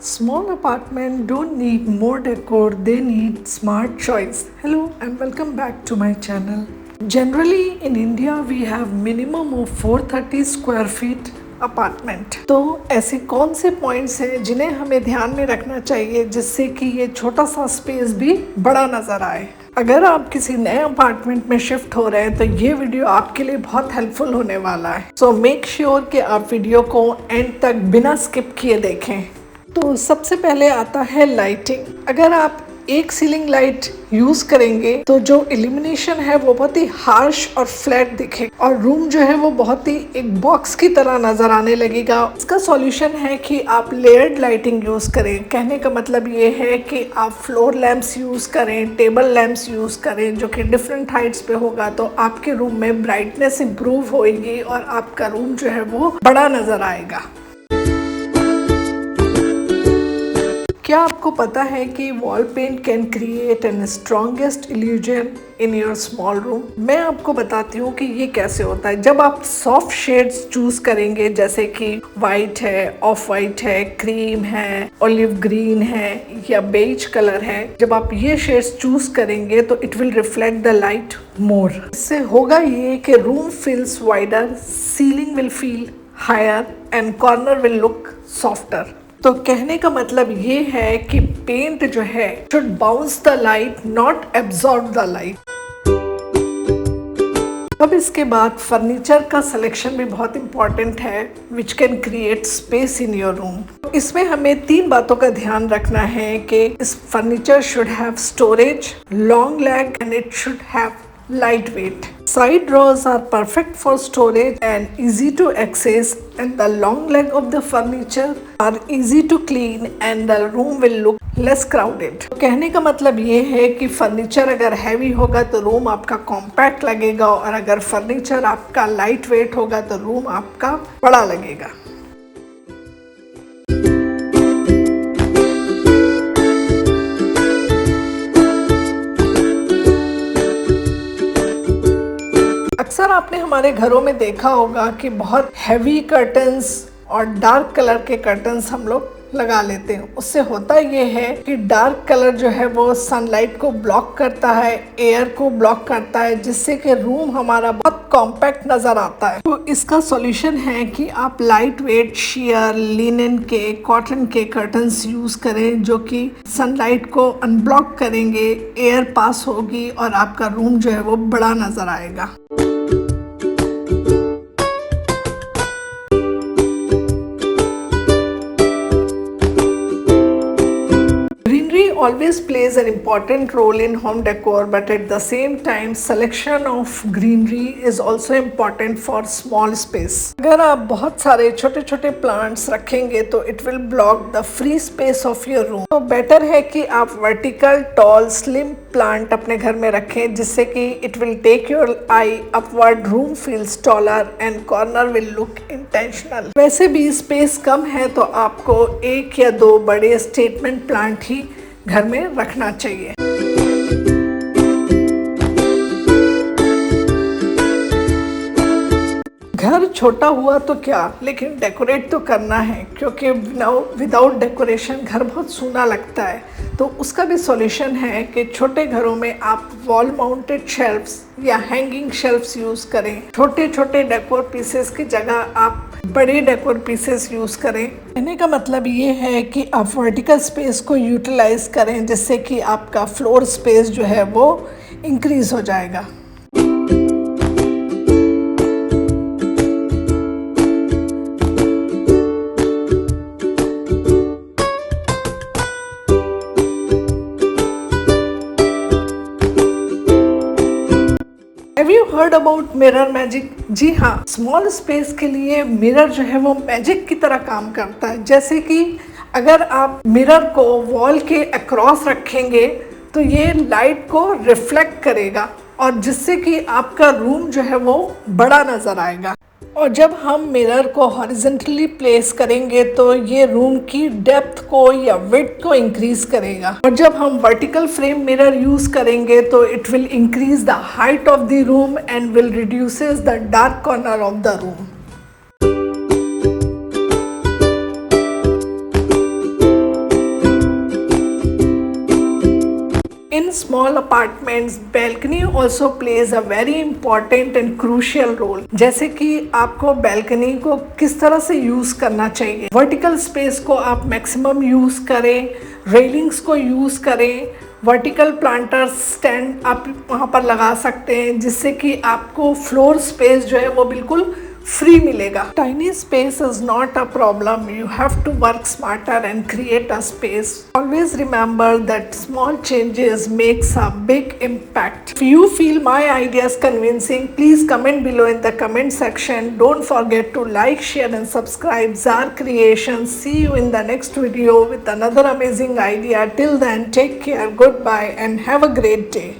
Small apartment don't need more decor, they need smart choice. Hello and welcome back to my channel. Generally in India we have minimum of 430 square feet apartment. तो ऐसे कौन से points हैं जिन्हें हमें ध्यान में रखना चाहिए जिससे कि ये छोटा सा स्पेस भी बड़ा नजर आए। अगर आप किसी नए अपार्टमेंट में शिफ्ट हो रहे हैं तो ये वीडियो आपके लिए बहुत हेल्पफुल होने वाला है। सो मेक श्योर कि आप वीडियो को एंड तक बिना स्किप किए देखें। तो सबसे पहले आता है लाइटिंग। अगर आप एक सीलिंग लाइट यूज करेंगे तो जो इल्यूमिनेशन है वो बहुत ही हार्श और फ्लैट दिखे और रूम जो है वो बहुत ही एक बॉक्स की तरह नजर आने लगेगा। इसका सॉल्यूशन है कि आप लेयर्ड लाइटिंग यूज करें। कहने का मतलब ये है कि आप फ्लोर लैंप्स यूज करें, टेबल लैंप्स यूज करें जो कि डिफरेंट हाइट्स पे होगा तो आपके रूम में ब्राइटनेस इंप्रूव होएगी और आपका रूम जो है वो बड़ा नजर आएगा। क्या आपको पता है कि wall paint can create an strongest illusion in your small room? मैं आपको बताती हूँ कि ये कैसे होता है। जब आप सॉफ्ट शेड्स चूज करेंगे जैसे कि वाइट है, ऑफ वाइट है, क्रीम है, ऑलिव ग्रीन है या बेज कलर है, जब आप ये शेड्स चूज करेंगे तो it will reflect the light more. इससे होगा ये कि room feels wider, ceiling will feel higher and corner will look softer. तो कहने का मतलब ये है कि पेंट जो है should bounce the light, not absorb the light. अब इसके बाद फर्नीचर का सिलेक्शन भी बहुत इंपॉर्टेंट है which can create space in your room. इसमें हमें 3 बातों का ध्यान रखना है कि इस furniture should have storage, long leg and it should have lightweight. Side drawers are perfect for storage and easy to access, and the long leg of the furniture are easy to clean and the room will look less crowded. कहने का मतलब ये है कि furniture अगर heavy होगा तो room आपका कॉम्पैक्ट लगेगा और अगर फर्नीचर आपका लाइट वेट होगा तो रूम आपका बड़ा लगेगा। अक्सर आपने हमारे घरों में देखा होगा कि बहुत हैवी कर्टन्स और डार्क कलर के कर्टन्स हम लोग लगा लेते हैं। उससे होता ये है कि डार्क कलर जो है वो सनलाइट को ब्लॉक करता है, एयर को ब्लॉक करता है, जिससे कि रूम हमारा बहुत कॉम्पैक्ट नज़र आता है। तो इसका सॉल्यूशन है कि आप लाइट वेट शेयर, लिनन के, कॉटन के कर्टन्स यूज़ करें जो कि सनलाइट को अनब्लॉक करेंगे, एयर पास होगी और आपका रूम जो है वो बड़ा नज़र आएगा। Always plays an important role in home decor, but at the same time selection of greenery is also important for small space. अगर आप बहुत सारे छोटे छोटे प्लांट्स रखेंगे तो it will block the free space of your room. तो better है कि आप vertical, tall, slim plant अपने घर में रखें जिससे कि it will take your eye upward, room feels taller and corner will look intentional. वैसे भी स्पेस कम है तो आपको 1 या 2 बड़े स्टेटमेंट प्लांट ही घर में रखना चाहिए। घर छोटा हुआ तो क्या, लेकिन डेकोरेट तो करना है क्योंकि विदाउट डेकोरेशन घर बहुत सूना लगता है। तो उसका भी सॉल्यूशन है कि छोटे घरों में आप वॉल माउंटेड शेल्फ्स या हैंगिंग शेल्फ्स यूज करें। छोटे छोटे डेकोर पीसेस की जगह आप बड़े डेकोर पीसेस यूज करें। कहने का मतलब ये है कि आप वर्टिकल स्पेस को यूटिलाइज करें जिससे कि आपका फ्लोर स्पेस जो है वो इंक्रीज हो जाएगा। Have you heard about mirror magic? जी हाँ, स्मॉल स्पेस के लिए मिरर जो है वो मैजिक की तरह काम करता है। जैसे कि अगर आप मिरर को वॉल के अक्रॉस रखेंगे तो ये लाइट को रिफ्लेक्ट करेगा और जिससे कि आपका रूम जो है वो बड़ा नज़र आएगा। और जब हम मिरर को हॉरिजॉन्टली प्लेस करेंगे तो ये रूम की डेप्थ को या विड्थ को इंक्रीज करेगा और जब हम वर्टिकल फ्रेम मिरर यूज करेंगे तो it will increase the height of the room and will reduces the dark corner of the room. In small apartments, balcony also plays a very important and crucial role. जैसे कि आपको balcony को किस तरह से use करना चाहिए, vertical space को आप मैक्सिमम यूज करें, रेलिंग्स को यूज करें, वर्टिकल प्लांटर स्टैंड आप वहाँ पर लगा सकते हैं जिससे कि आपको फ्लोर स्पेस जो है वो बिल्कुल फ्री मिलेगा. Tiny space is not a problem. You have to work smarter and create a space. Always remember that small changes makes a big impact. If you feel my ideas convincing, please comment below in the comment section. Don't forget to like, share and subscribe Zar Creations. See you in the next video with another amazing idea. Till then, take care, goodbye and have a great day.